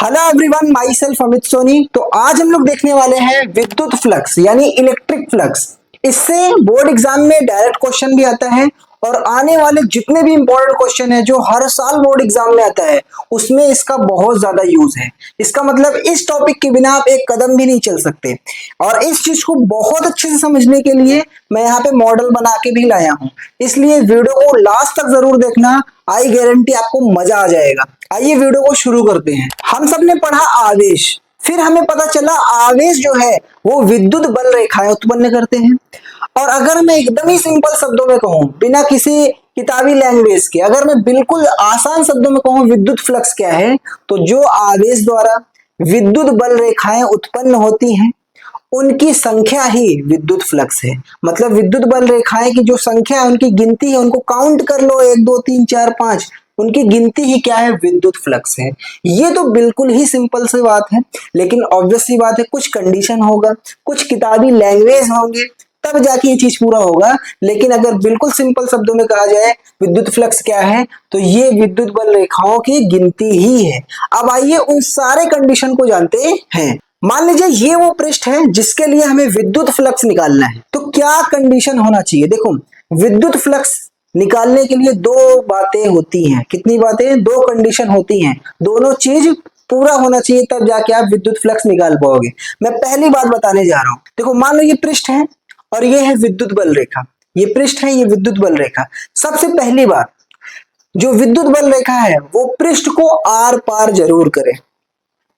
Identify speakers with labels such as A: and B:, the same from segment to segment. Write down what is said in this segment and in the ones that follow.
A: Hello everyone, myself Amit Soni. तो आज हम लोग देखने वाले हैं विद्युत फ्लक्स यानी इलेक्ट्रिक फ्लक्स। इससे बोर्ड एग्जाम में डायरेक्ट क्वेश्चन भी आता है और आने वाले जितने भी इंपॉर्टेंट क्वेश्चन है जो हर साल बोर्ड एग्जाम में आता है उसमें इसका बहुत ज्यादा यूज है। इसका मतलब इस टॉपिक के बिना आप एक कदम भी नहीं चल सकते। और इस चीज को बहुत अच्छे से समझने के लिए मैं यहाँ पे मॉडल बना के भी लाया हूँ, इसलिए वीडियो को लास्ट तक जरूर देखना। आई गारंटी आपको मजा आ जाएगा। आइए वीडियो को शुरू करते हैं। हम सब ने पढ़ा आवेश, फिर हमें पता चला आवेश जो है वो विद्युत बल रेखाएं उत्पन्न करते हैं। और अगर मैं एकदम ही सिंपल शब्दों में कहूं, बिना किसी किताबी लैंग्वेज के, अगर मैं बिल्कुल आसान शब्दों में कहूं विद्युत फ्लक्स क्या है, तो जो आवेश द्वारा विद्युत बल रेखाएं उत्पन्न होती हैं उनकी संख्या ही विद्युत फ्लक्स है। मतलब विद्युत बल रेखाएं की जो संख्या है, उनकी गिनती है, उनको काउंट कर लो 1 2 3 4 5, उनकी गिनती ही क्या है, विद्युत फ्लक्स है। ये तो बिल्कुल ही सिंपल सी बात है, लेकिन ऑब्वियस सी बात है कुछ कंडीशन होगा, कुछ किताबी लैंग्वेज होंगे, तब जाके ये चीज पूरा होगा। लेकिन अगर बिल्कुल सिंपल शब्दों में कहा जाए विद्युत फ्लक्स क्या है, तो ये विद्युत बल रेखाओं की गिनती ही है। अब आइए उन सारे कंडीशन को जानते हैं। मान लीजिए ये वो पृष्ठ है जिसके लिए हमें विद्युत फ्लक्स निकालना है, तो क्या कंडीशन होना चाहिए। देखो, विद्युत फ्लक्स निकालने के लिए दो बातें होती हैं। कितनी बातें? दो कंडीशन होती हैं। दोनों चीज पूरा होना चाहिए तब जाके आप विद्युत फ्लक्स निकाल पाओगे। मैं पहली बात बताने जा रहा हूं। देखो, मान लो ये पृष्ठ है और ये है विद्युत बल रेखा। ये पृष्ठ है, ये विद्युत बल रेखा। सबसे पहली बात, जो विद्युत बल रेखा है वो पृष्ठ को आर पार जरूर करे।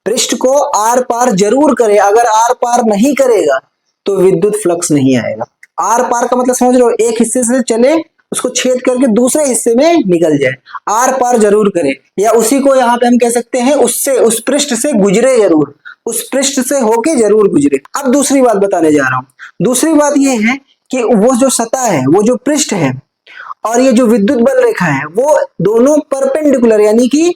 A: पृष्ठ को आर पार जरूर करे। अगर आर पार नहीं करेगा तो विद्युत फ्लक्स नहीं आएगा। आर पार का मतलब समझ लो, एक हिस्से से चले, उसको छेद करके दूसरे हिस्से में निकल जाए। आर पार जरूर करे, या उसी को यहाँ पे हम कह सकते हैं उससे, उस पृष्ठ से गुजरे जरूर, उस पृष्ठ से होके जरूर गुजरे। अब दूसरी बात बताने जा रहा हूं। दूसरी बात यह है कि वो जो सतह है, वो जो पृष्ठ है और ये जो विद्युत बल रेखा है, वो दोनों परपेंडिकुलर यानी कि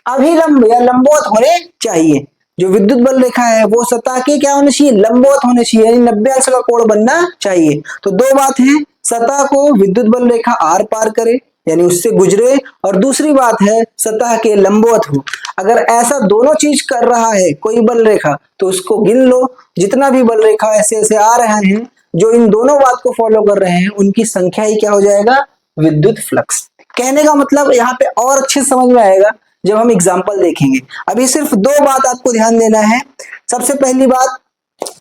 A: अभिलंब या लंबवत होने चाहिए। जो विद्युत बल रेखा है वो सतह के क्या होने चाहिए, लंबवत होने चाहिए, यानी 90 अंश का कोण बनना चाहिए। तो दो बात है, सतह को विद्युत बल रेखा आर पार करे यानी उससे गुजरे, और दूसरी बात है सतह के लंबवत हो। अगर ऐसा दोनों चीज कर रहा है कोई बल रेखा, तो उसको गिन लो। जितना भी बल रेखा ऐसे ऐसे आ रहे हैं जो इन दोनों बात को फॉलो कर रहे हैं, उनकी संख्या ही क्या हो जाएगा, विद्युत फ्लक्स। कहने का मतलब यहाँ पे और अच्छे समझ में आएगा जब हम एग्जाम्पल देखेंगे। अभी सिर्फ दो बात आपको ध्यान देना है। सबसे पहली बात,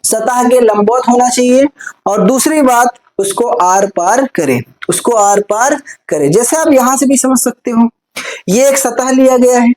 A: सतह के लंबवत होना चाहिए, और दूसरी बात, उसको आर पार करे, उसको आर पार करे। जैसे आप यहां से भी समझ सकते हो, ये एक सतह लिया गया है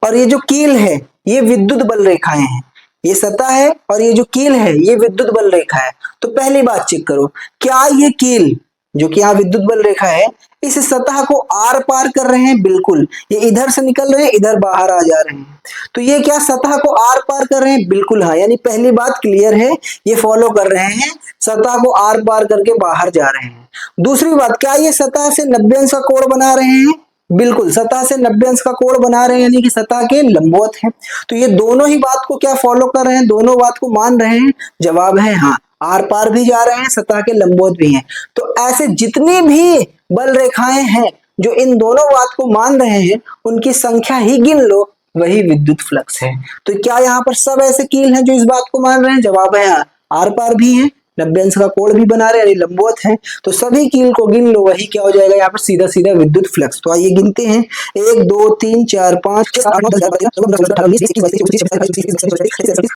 A: और ये जो कील है ये विद्युत बल रेखाएं हैं। ये सतह है और ये जो कील है ये विद्युत बल रेखा है। तो पहली बात चेक करो, क्या ये कील जो कि यहाँ विद्युत बल रेखा है इस सतह को आर पार कर रहे हैं? बिल्कुल। ये इधर से निकल रहे हैं, इधर बाहर आ जा रहे हैं, तो ये क्या सतह को आर पार कर रहे हैं? बिल्कुल हाँ। यानी पहली बात क्लियर है, ये फॉलो कर रहे हैं, सतह को आर पार करके बाहर जा रहे हैं। दूसरी बात, क्या ये सतह से 90 अंश का कोण बना रहे हैं? बिल्कुल, सतह से 90 अंश का कोण बना रहे हैं, यानी कि सतह के लंबवत है। तो ये दोनों ही बात को क्या फॉलो कर रहे हैं, दोनों बात को मान रहे हैं। जवाब है हाँ, आर पार भी जा रहे हैं, सतह के लंबवत भी हैं। तो ऐसे जितनी भी बल रेखाएं हैं जो इन दोनों बात को मान रहे हैं, उनकी संख्या ही गिन लो, वही विद्युत फ्लक्स है। तो क्या यहाँ पर सब ऐसे कील हैं जो इस बात को मान रहे हैं? जवाब है हाँ, आर पार भी है, 90 अंश का कोण भी बना रहे हैं, यानी लंबवत है। तो सभी कील को गिन लो, वही क्या हो जाएगा यहाँ पर, सीधा सीधा विद्युत फ्लक्स। तो आइए गिनते हैं, 1 2 3 4 5 6 7 8 9 10 11 12 13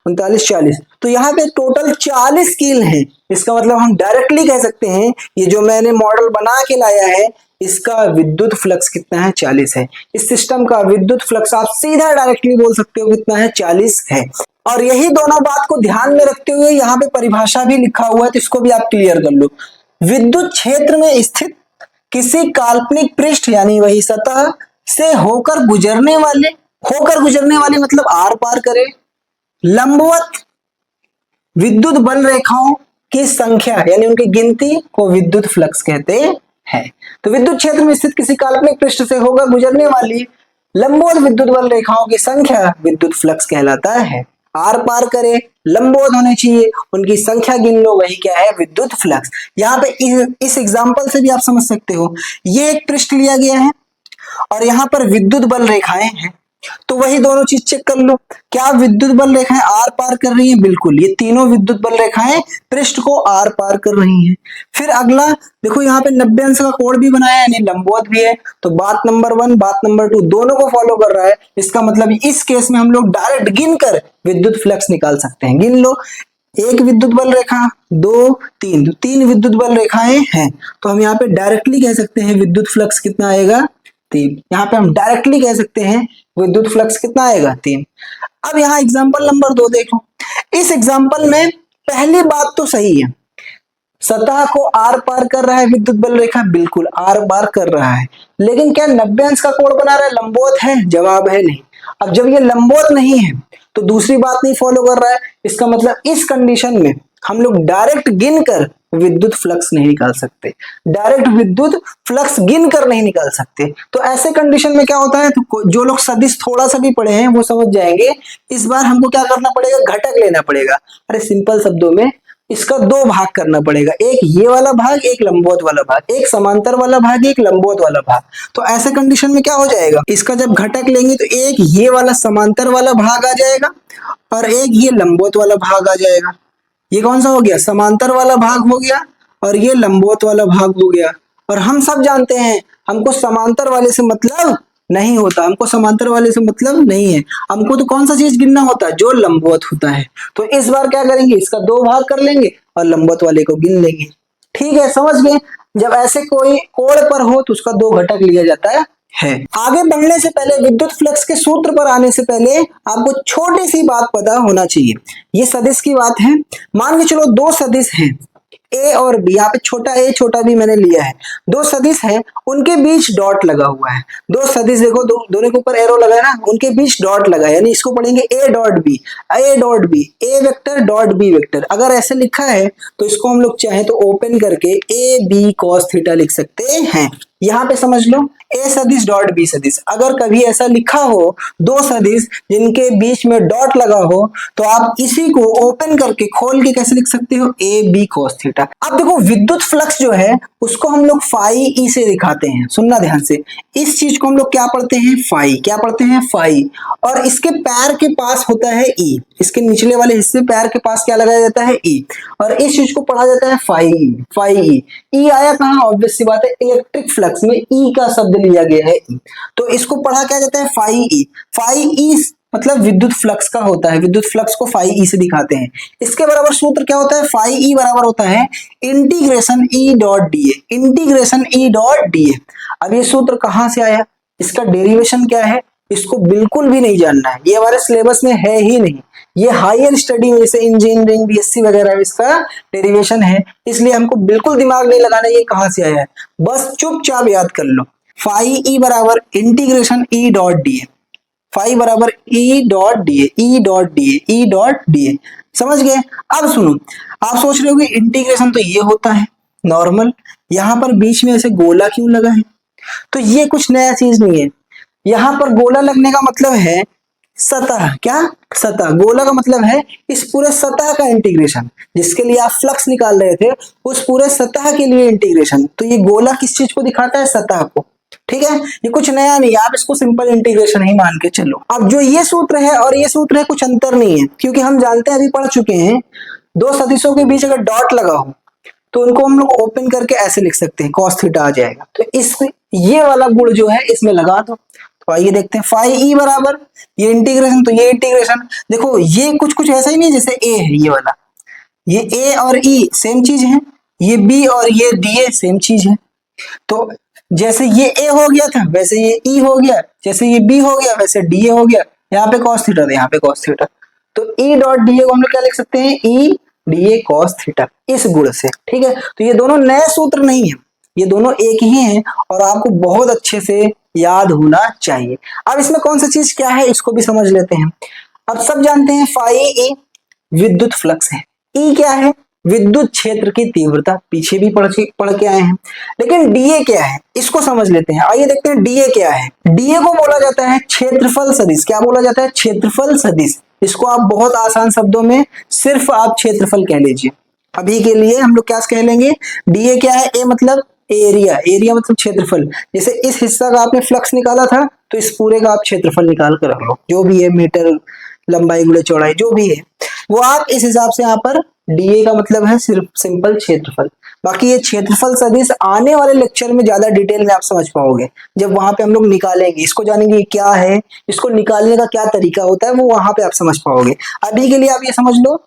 A: 39 40। तो यहाँ पे टोटल 40 कील हैं। इसका मतलब हम डायरेक्टली कह सकते हैं, ये जो मैंने मॉडल बना के लाया है इसका विद्युत फ्लक्स कितना है, 40 है। इस सिस्टम का विद्युत फ्लक्स आप सीधा डायरेक्टली बोल सकते हो कितना है, 40 है। और यही दोनों बात को ध्यान में रखते हुए यहाँ पे परिभाषा भी लिखा हुआ है, तो इसको भी आप क्लियर कर लो। विद्युत क्षेत्र में स्थित किसी काल्पनिक पृष्ठ यानी वही सतह से होकर गुजरने वाले मतलब आर पार करे, लंबवत विद्युत बल रेखाओं की संख्या यानी उनकी गिनती को विद्युत फ्लक्स कहते हैं। तो विद्युत क्षेत्र में स्थित किसी काल्पनिक पृष्ठ से होकर गुजरने वाली लंबवत विद्युत बल रेखाओं की संख्या विद्युत फ्लक्स कहलाता है। आर पार करे, लंबवत होने चाहिए, उनकी संख्या गिन लो, वही क्या है, विद्युत फ्लक्स। यहाँ पे इस एग्जाम्पल से भी आप समझ सकते हो, ये एक पृष्ठ लिया गया है और यहाँ पर विद्युत बल रेखाएं हैं। तो वही दोनों चीज चेक कर लो, क्या विद्युत बल रेखाएं आर पार कर रही हैं? बिल्कुल, ये तीनों विद्युत बल रेखाएं पृष्ठ को आर पार कर रही हैं। फिर अगला देखो, यहाँ पे 90 अंश का कोण भी बनाया है, यानी लंबवत भी है। तो बात नंबर 1, बात नंबर 2 दोनों को फॉलो कर रहा है। इसका मतलब इस केस में हम लोग डायरेक्ट गिन कर विद्युत फ्लक्स निकाल सकते हैं। गिन लो, एक विद्युत बल रेखा, 2, 3, तो 3 विद्युत बल रेखाएं हैं। तो हम यहाँ पे डायरेक्टली कह सकते हैं विद्युत फ्लक्स कितना आएगा? 3। यहाँ पे हम डायरेक्टली कह सकते हैं विद्युत फ्लक्स कितना आएगा? 3। अब यहाँ एग्जांपल नंबर 2 देखो। इस एग्जांपल में पहली बात तो सही है, सतह को आर पार कर रहा है विद्युत बल रेखा, बिल्कुल आर पार कर रहा है। लेकिन क्या 90 अंश का कोण बना रहा है? लंबवत है? जवाब है नहीं। अब जब ये लंबवत नहीं है तो दूसरी बात नहीं फॉलो कर रहा है। इसका मतलब इस कंडीशन में हम लोग डायरेक्ट गिन कर विद्युत फ्लक्स नहीं निकाल सकते, डायरेक्ट विद्युत फ्लक्स गिन कर नहीं निकाल सकते। तो ऐसे कंडीशन में क्या होता है, तो जो लोग सदिश थोड़ा सा भी पढ़े हैं वो समझ जाएंगे। इस बार हमको क्या करना पड़ेगा? घटक लेना पड़ेगा। अरे सिंपल शब्दों में इसका 2 भाग करना पड़ेगा, एक ये वाला भाग, एक लंबवत वाला भाग, एक समांतर वाला भाग, एक लंबवत वाला भाग। तो ऐसे कंडीशन में क्या हो जाएगा, इसका जब घटक लेंगे तो एक ये वाला समांतर वाला भाग आ जाएगा और एक ये लंबवत वाला भाग आ जाएगा। ये कौन सा हो गया? समांतर वाला भाग हो गया और ये लंबवत वाला भाग हो गया। और हम सब जानते हैं हमको समांतर वाले से मतलब नहीं होता, हमको समांतर वाले से मतलब नहीं है। हमको तो कौन सा चीज गिनना होता है? जो लंबवत होता है। तो इस बार क्या करेंगे, इसका 2 भाग कर लेंगे और लंबवत वाले को गिन लेंगे। ठीक है, समझ गए। जब ऐसे कोई कोण पर हो तो उसका 2 घटक लिया जाता है। आगे बढ़ने से पहले, विद्युत फ्लक्स के सूत्र पर आने से पहले आपको छोटी सी बात पता होना चाहिए। ये सदिश की बात है। मान के चलो 2 सदिश हैं, ए और बी। यहाँ पे छोटा ए छोटा बी मैंने लिया है। 2 सदिश हैं, उनके बीच डॉट लगा हुआ है। 2 सदिश देखो, दोनों के ऊपर एरो लगा है ना, उनके बीच डॉट लगा है, यानी इसको पढ़ेंगे A dot B, A dot B, A vector dot B vector. अगर ऐसे लिखा है तो इसको हम लोग चाहे तो ओपन करके ए बी कॉस थीटा लिख सकते हैं। यहाँ पे समझ लो, ए सदिश डॉट बी सदिश। अगर कभी ऐसा लिखा हो 2 सदिश जिनके बीच में डॉट लगा हो, तो आप इसी को ओपन करके खोल के कैसे लिख सकते हो? A B cos theta. अब देखो, विद्युत फ्लक्स जो है उसको हम लोग फाई ई से दिखाते हैं। सुनना ध्यान से, इस चीज को हम लोग क्या पढ़ते हैं? फाई। क्या पढ़ते हैं? फाई। और इसके पैर के पास होता है ई, इसके निचले वाले हिस्से पैर के पास क्या लगाया जाता है? ई। और इस चीज को पढ़ा जाता है फाई ई। फाई ई, ई आया कहाँ? ऑब्वियस सी बात है, इलेक्ट्रिक फ्लक्स में ई का शब्द लिया गया है। ई, तो इसको पढ़ा क्या जाता है? Phi E. फाई ई मतलब विद्युत फ्लक्स का होता है, विद्युत फ्लक्स को फाई ई से दिखाते हैं। इसके बराबर सूत्र क्या होता है? फाई ई बराबर होता है इंटीग्रेशन ई डॉट डी ए, इंटीग्रेशन ई डॉट डी ए। अब ये सूत्र कहां से आया, इसका डेरिवेशन क्या है, इसको बिल्कुल भी नहीं जानना है, ये हमारे सिलेबस में है ही नहीं। ये हायर स्टडी में जैसे इंजीनियरिंग बीएससी वगैरह इसका डेरिवेशन है, इसलिए हमको बिल्कुल दिमाग नहीं लगाना ये कहां से आया है, बस चुपचाप याद कर लो। फाई ई बराबर integration E dot D A, phi बराबर E dot D A, E dot D A, E dot D A. समझ गए? अब सुनो, आप सोच रहे हो कि इंटीग्रेशन तो ये होता है नॉर्मल, यहां पर बीच में ऐसे गोला क्यों लगा है? तो ये कुछ नया चीज नहीं है। यहां पर गोला लगने का मतलब है सतह। क्या? सतह। गोला का मतलब है इस पूरे सतह का इंटीग्रेशन, जिसके लिए आप फ्लक्स निकाल रहे थे उस पूरे सतह के लिए इंटीग्रेशन। तो ये गोला किस चीज को दिखाता है? सतह को। ठीक है, ये कुछ नया नहीं है, आप इसको सिंपल इंटीग्रेशन ही मान के चलो। अब जो ये सूत्र है और ये सूत्र है, कुछ अंतर नहीं है, क्योंकि हम जानते हैं, अभी पढ़ चुके हैं, 2 सदिशों के बीच अगर डॉट लगा हो तो उनको हम लोग ओपन करके ऐसे लिख सकते हैं, cos थीटा आ जाएगा। तो इस ये वाला गुण जो है इसमें लगा दो। तो आइए देखते हैं, फाई ई बराबर ये इंटीग्रेशन, तो ये इंटीग्रेशन देखो, ये कुछ कुछ ऐसा ही नहीं जैसे ए है ये वाला, ये ए और ई सेम चीज है, ये बी और ये डी ए सेम चीज है। तो जैसे ये ए हो गया था वैसे ये ई हो गया, जैसे ये बी हो गया वैसे डी ए हो गया। यहाँ पे cos थीटा था, यहाँ पे cos थीटा, तो ई डॉट डी ए को हम लोग क्या लिख सकते हैं? E D A cos theta, इस गुण से। ठीक है, तो ये दोनों नए सूत्र नहीं है, ये दोनों एक ही हैं और आपको बहुत अच्छे से याद होना चाहिए। अब इसमें कौन सा चीज क्या है इसको भी समझ लेते हैं। अब सब जानते हैं फाई ई विद्युत फ्लक्स है, ई क्या है? विद्युत क्षेत्र की तीव्रता, पीछे भी पढ़ के आए हैं। लेकिन डीए क्या है इसको समझ लेते हैं। आइए देखते हैं डीए क्या है। डीए को बोला जाता है क्षेत्रफल सदिश। क्या बोला जाता है? क्षेत्रफल सदिश। इसको आप बहुत आसान शब्दों में सिर्फ आप क्षेत्रफल कह लीजिए। अभी के लिए हम लोग क्या कह लेंगे? डीए क्या है? ए मतलब एरिया, एरिया मतलब क्षेत्रफल। जैसे इस हिस्सा का आपने फ्लक्स निकाला था तो इस पूरे का आप क्षेत्रफल निकाल कर रख लो, जो भी है मीटर लंबाई गुणे चौड़ाई जो भी है वो आप इस हिसाब से यहाँ पर डीए का मतलब है सिर्फ सिंपल क्षेत्रफल। बाकी ये क्षेत्रफल सदिश आने वाले लेक्चर में ज्यादा डिटेल में आप समझ पाओगे, जब वहां पे हम लोग निकालेंगे इसको, जानेंगे क्या है, इसको निकालने का क्या तरीका होता है, वो वहां पे आप समझ पाओगे। अभी के लिए आप ये समझ लो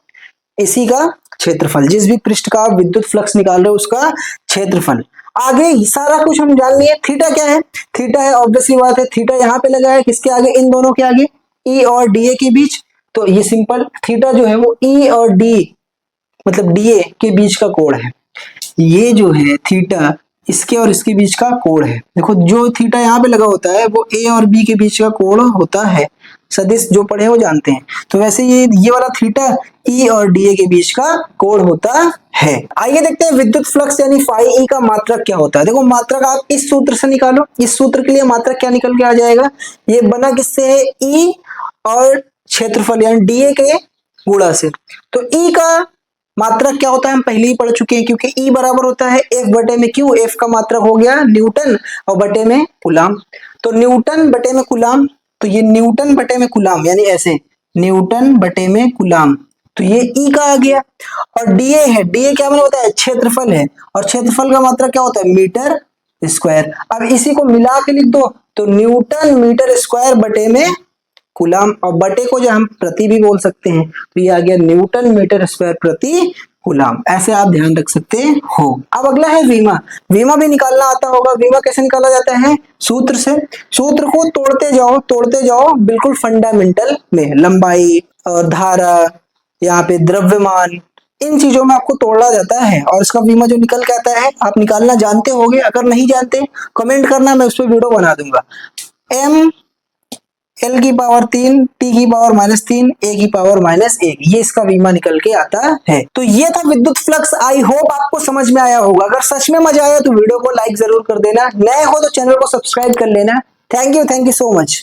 A: इसी का क्षेत्रफल, जिस भी पृष्ठ का आप विद्युत फ्लक्स निकाल रहे हो उसका क्षेत्रफल। आगे सारा कुछ हम जान लिए। थीटा क्या है? थीटा है, ऑब्वियसली बात है, थीटा यहाँ पे लगा है किसके आगे? इन दोनों के आगे, ई और डीए के बीच। तो ये सिंपल थीटा जो है वो ई और डी मतलब डीए के बीच का कोण है। ये जो है थीटा इसके और इसके बीच का कोण है। देखो जो थीटा यहाँ पे लगा होता है वो ए और बी के बीच का कोण होता है, सदिश जो पढ़े वो जानते हैं। तो वैसे ये वाला थीटा ई और डीए के बीच का कोण होता है। आइए देखते हैं विद्युत फ्लक्स यानी फाई ई का मात्रक क्या होता है। देखो मात्रक आप इस सूत्र से निकालो, इस सूत्र के लिए मात्रक क्या निकल के आ जाएगा? ये बना किससे है? ई और क्षेत्रफल यानी डीए के गुणा से। तो ई का मात्रक क्या होता है हम पहले ही पढ़ चुके हैं, क्योंकि ई बराबर होता है एफ बटे में क्यू। एफ का मात्रक हो गया न्यूटन और बटे में कूलाम। तो न्यूटन बटे में कूलाम, तो ये न्यूटन बटे में कूलाम यानी ऐसे न्यूटन बटे में कूलाम, तो ये ई का आ गया। और डीए है, डीए क्या मैंने बताया? क्षेत्रफल है, और क्षेत्रफल का मात्रक क्या होता है? Metre square. अब इसी को मिला के लिख दो, तो न्यूटन मीटर स्क्वायर बटे में कूलाम, और बटे को जो हम प्रति भी बोल सकते हैं, तो ये आ गया न्यूटन मीटर स्क्वायर प्रति कूलाम। ऐसे आप ध्यान रख सकते हो। अब अगला है वीमा। वीमा भी निकालना आता होगा। वीमा कैसे निकाला जाता है? सूत्र से। सूत्र को तोड़ते जाओ बिल्कुल फंडामेंटल में, लंबाई और धारा, यहाँ पे द्रव्यमान, इन चीजों में आपको तोड़ा जाता है और इसका वीमा जो निकल के आता है आप निकालना जानते होगे। अगर नहीं जानते कमेंट करना, मैं उस पर वीडियो बना दूंगा। एम एल की पावर 3, टी की पावर -3, ए की पावर -1, ये इसका वीमा निकल के आता है। तो ये था विद्युत फ्लक्स। आई होप आपको समझ में आया होगा। अगर सच में मजा आया तो वीडियो को लाइक जरूर कर देना, नए हो तो चैनल को सब्सक्राइब कर लेना। Thank you so much.